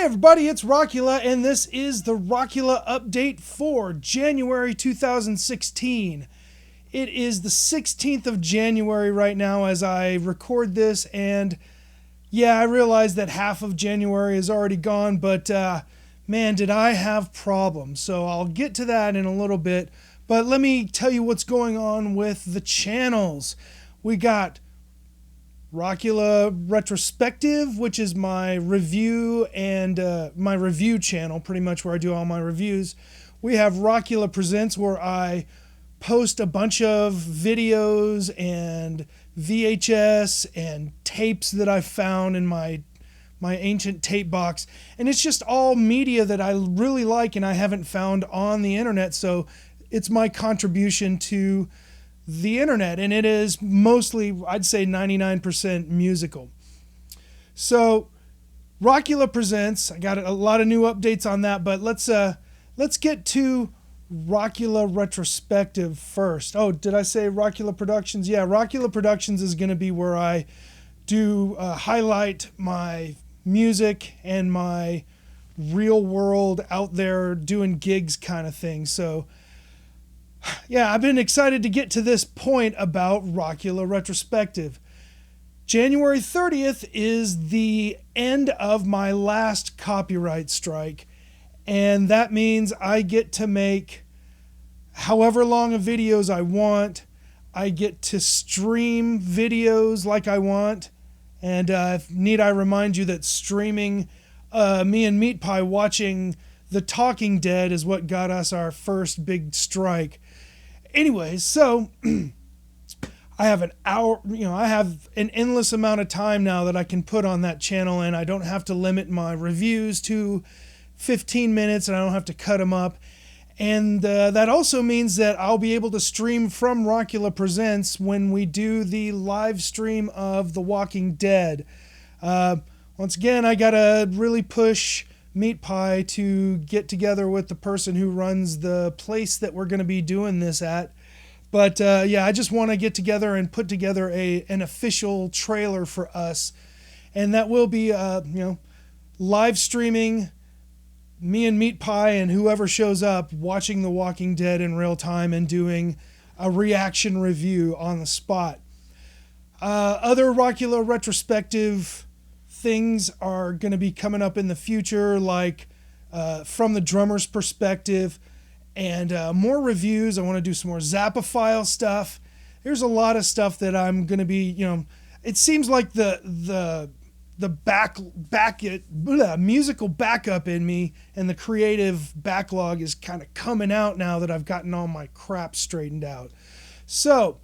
Everybody, it's Rockula, and this is the Rockula update for January 2016. It is the 16th of January right now as I record this, and yeah, I realize that half of January is already gone, but man, did I have problems. So I'll get to that in a little bit, but let me tell you what's going on with the channels. We got Rockula Retrospective, which is my review and my review channel, pretty much where I do all my reviews. We have Rockula Presents, where I post a bunch of videos and VHS and tapes that I found in my ancient tape box. And it's just all media that I really like and I haven't found on the internet. So it's my contribution to the internet, and it is mostly, I'd say 99% musical. So Rockula Presents, I got a lot of new updates on that, but let's get to Rockula Retrospective first. Oh, did I say Rockula Productions? Yeah, Rockula Productions is going to be where I do highlight my music and my real world out there doing gigs kind of thing. So yeah, I've been excited to get to this point about Rockula Retrospective. January 30th is the end of my last copyright strike, and that means I get to make however long of videos I want. I get to stream videos like I want, and need I remind you that streaming me and Meat Pie watching The Talking Dead is what got us our first big strike. Anyways, so I have an hour, I have an endless amount of time now that I can put on that channel, and I don't have to limit my reviews to 15 minutes, and I don't have to cut them up. And that also means that I'll be able to stream from Rockula Presents when we do the live stream of The Walking Dead. Once again, I gotta really push Meat Pie to get together with the person who runs the place that we're going to be doing this at. But yeah, I just want to get together and put together an official trailer for us, and that will be live streaming me and Meat Pie and whoever shows up watching The Walking Dead in real time and doing a reaction review on the spot. Other Rockula Retrospective things are going to be coming up in the future, like from the drummer's perspective, and more reviews. I want to do some more Zappaphile stuff. There's a lot of stuff that I'm going to be, it seems like the musical backup in me and the creative backlog is kind of coming out now that I've gotten all my crap straightened out. So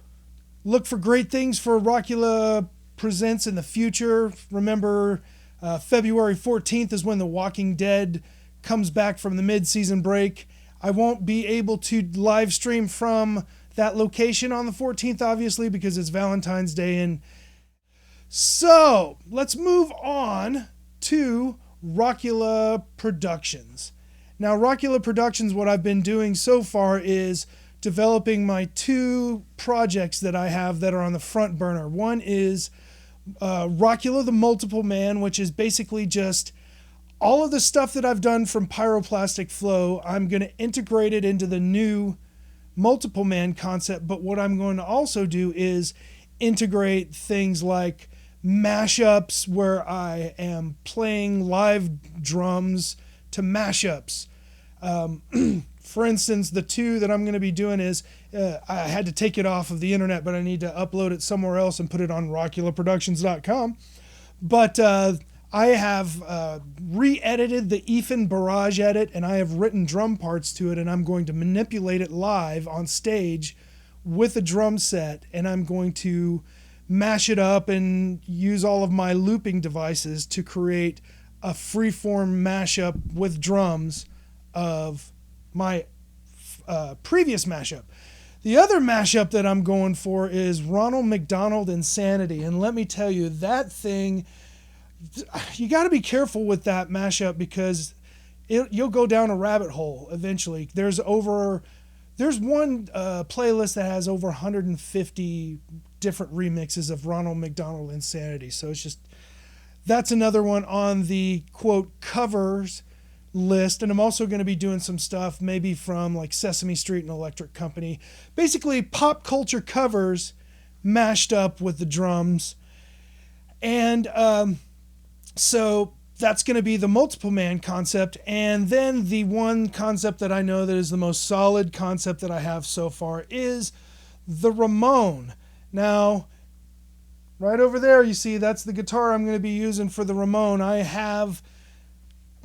look for great things for Rockula Presents in the future. Remember, February 14th is when The Walking Dead comes back from the mid-season break. I won't be able to live stream from that location on the 14th, obviously, because it's Valentine's Day. And so let's move on to Rockula Productions. Now, Rockula Productions, what I've been doing so far is developing my two projects that I have that are on the front burner. One is Rockula the Multiple Man, which is basically just all of the stuff that I've done from Pyroplastic Flow. I'm going to integrate it into the new Multiple Man concept, but what I'm going to also do is integrate things like mashups where I am playing live drums to mashups. For instance, the two that I'm going to be doing is, I had to take it off of the internet, but I need to upload it somewhere else and put it on RockulaProductions.com. But I have re-edited the Ethan Barrage edit, and I have written drum parts to it, and I'm going to manipulate it live on stage with a drum set, and I'm going to mash it up and use all of my looping devices to create a freeform mashup with drums of my previous mashup. The other mashup that I'm going for is Ronald McDonald Insanity, and let me tell you, that thing, you got to be careful with that mashup because you'll go down a rabbit hole eventually. There's one playlist that has over 150 different remixes of Ronald McDonald Insanity, so it's just that's another one on the quote covers list. And I'm also going to be doing some stuff maybe from like Sesame Street and Electric Company. Basically pop culture covers mashed up with the drums. And so that's going to be the multiple man concept. And then the one concept that I know that is the most solid concept that I have so far is the Ramone. Now, right over there, you see that's the guitar I'm going to be using for the Ramone. I have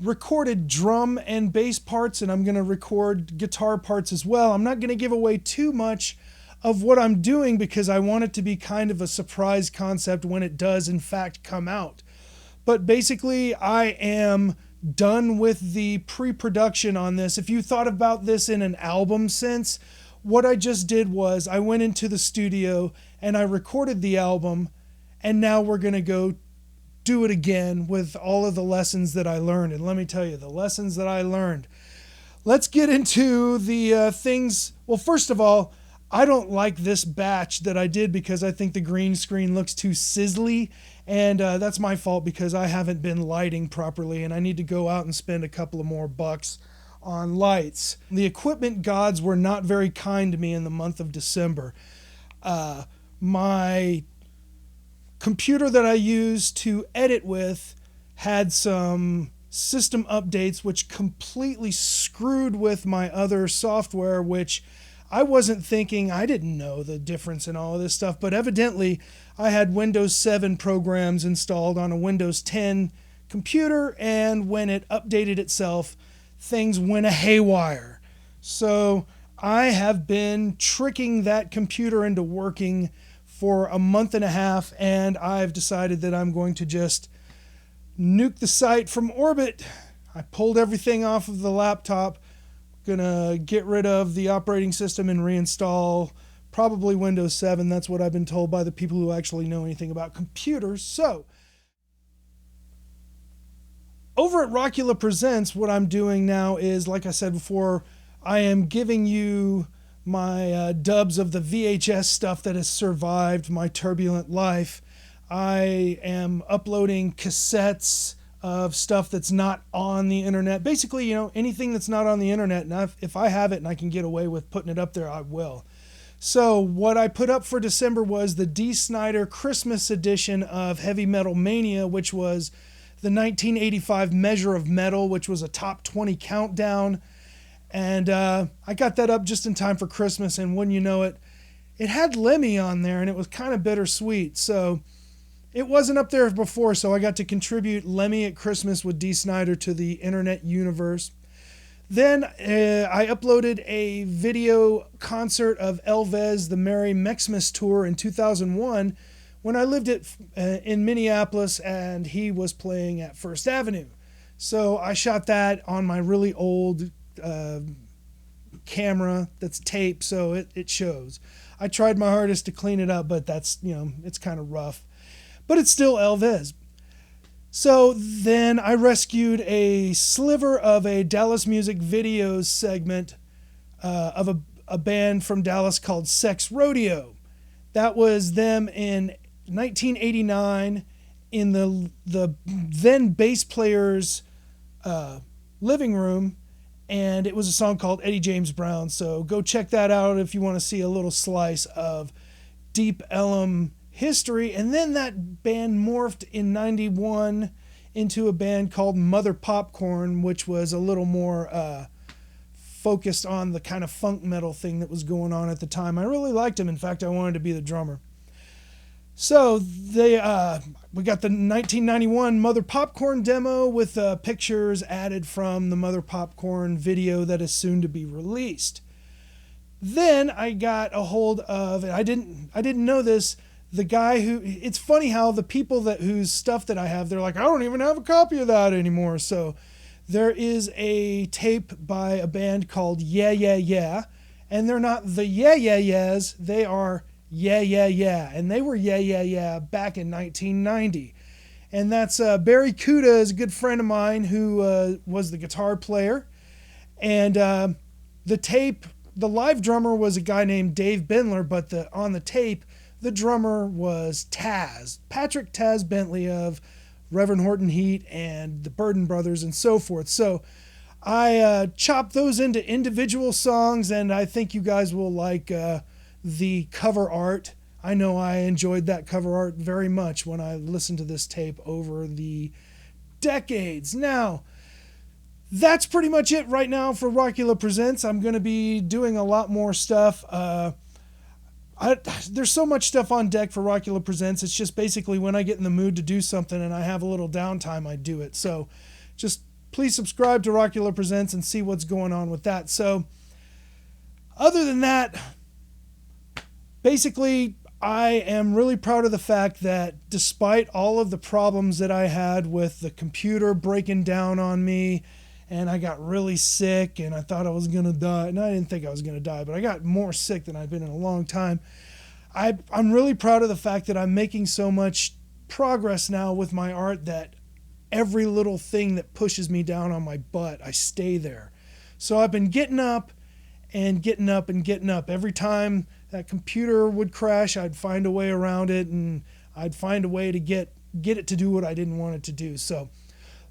recorded drum and bass parts, and I'm going to record guitar parts as well. I'm not going to give away too much of what I'm doing because I want it to be kind of a surprise concept when it does in fact come out. But basically, I am done with the pre-production on this. If you thought about this in an album sense, what I just did was I went into the studio and I recorded the album, and now we're going to go do it again with all of the lessons that I learned. And let me tell you, the lessons that I learned. Let's get into the things. Well, first of all, I don't like this batch that I did because I think the green screen looks too sizzly, and that's my fault because I haven't been lighting properly, and I need to go out and spend a couple of more bucks on lights. The equipment gods were not very kind to me in the month of December. My computer that I used to edit with had some system updates which completely screwed with my other software, which I wasn't thinking. I didn't know the difference in all of this stuff, but evidently I had Windows 7 programs installed on a Windows 10 computer, and when it updated itself, things went haywire. So I have been tricking that computer into working for a month and a half, and I've decided that I'm going to just nuke the site from orbit. I pulled everything off of the laptop. Gonna get rid of the operating system and reinstall probably Windows 7. That's what I've been told by the people who actually know anything about computers. So over at Rockula Presents, what I'm doing now is, like I said before, I am giving you my dubs of the VHS stuff that has survived my turbulent life. I am uploading cassettes of stuff that's not on the internet. Basically, anything that's not on the internet, and if I have it and I can get away with putting it up there, I will. So what I put up for December was the Dee Snider Christmas edition of Heavy Metal Mania, which was the 1985 Measure of Metal, which was a top 20 countdown. And I got that up just in time for Christmas, and when you know it, it had Lemmy on there, and it was kind of bittersweet. So it wasn't up there before, so I got to contribute Lemmy at Christmas with Dee Snider to the internet universe. Then I uploaded a video concert of Elvis, the Merry Mexmas Tour in 2001 when I lived in Minneapolis and he was playing at First Avenue. So I shot that on my really old camera that's taped, so it shows. I tried my hardest to clean it up, but that's, it's kind of rough. But it's still Elvis. So then I rescued a sliver of a Dallas Music Videos segment of a band from Dallas called Sex Rodeo. That was them in 1989 in the then bass player's living room, and it was a song called Eddie James Brown. So go check that out if you want to see a little slice of Deep Ellum history. And then that band morphed in 91 into a band called Mother Popcorn, which was a little more focused on the kind of funk metal thing that was going on at the time. I really liked them. In fact, I wanted to be the drummer. So we got the 1991 Mother Popcorn demo with pictures added from the Mother Popcorn video that is soon to be released. Then I got a hold of, I didn't know this, the guy who, it's funny how the people whose stuff that I have, they're like, I don't even have a copy of that anymore. So there is a tape by a band called Yeah Yeah Yeah, and they're not the Yeah Yeah Yeahs, they are Yeah Yeah Yeah, and they were Yeah Yeah Yeah back in 1990. And that's Barry Kuda is a good friend of mine who was the guitar player, and the tape, the live drummer was a guy named Dave Bendler, but on the tape, the drummer was Taz, Patrick Taz Bentley of Reverend Horton Heat and the Burden Brothers and so forth. So I chopped those into individual songs, and I think you guys will like the cover art. I know I enjoyed that cover art very much when I listened to this tape over the decades. Now, that's pretty much it right now for Rockula Presents. I'm going to be doing a lot more stuff. There's so much stuff on deck for Rockula Presents. It's just basically when I get in the mood to do something and I have a little downtime, I do it. So just please subscribe to Rockula Presents and see what's going on with that. So other than that, basically, I am really proud of the fact that despite all of the problems that I had with the computer breaking down on me, and I got really sick and I thought I was going to die. And I didn't think I was going to die, but I got more sick than I've been in a long time. I'm really proud of the fact that I'm making so much progress now with my art that every little thing that pushes me down on my butt, I stay there. So I've been getting up and getting up and getting up. Every time that computer would crash, I'd find a way around it, and I'd find a way to get it to do what I didn't want it to do. So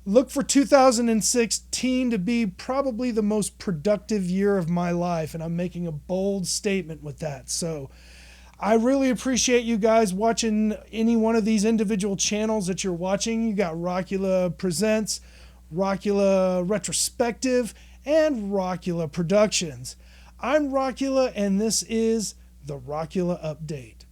look for 2016 to be probably the most productive year of my life, and I'm making a bold statement with that. So I really appreciate you guys watching any one of these individual channels that you're watching. You got Rockula Presents, Rockula Retrospective, and Rockula Productions. I'm Rockula, and this is the Rockula Update.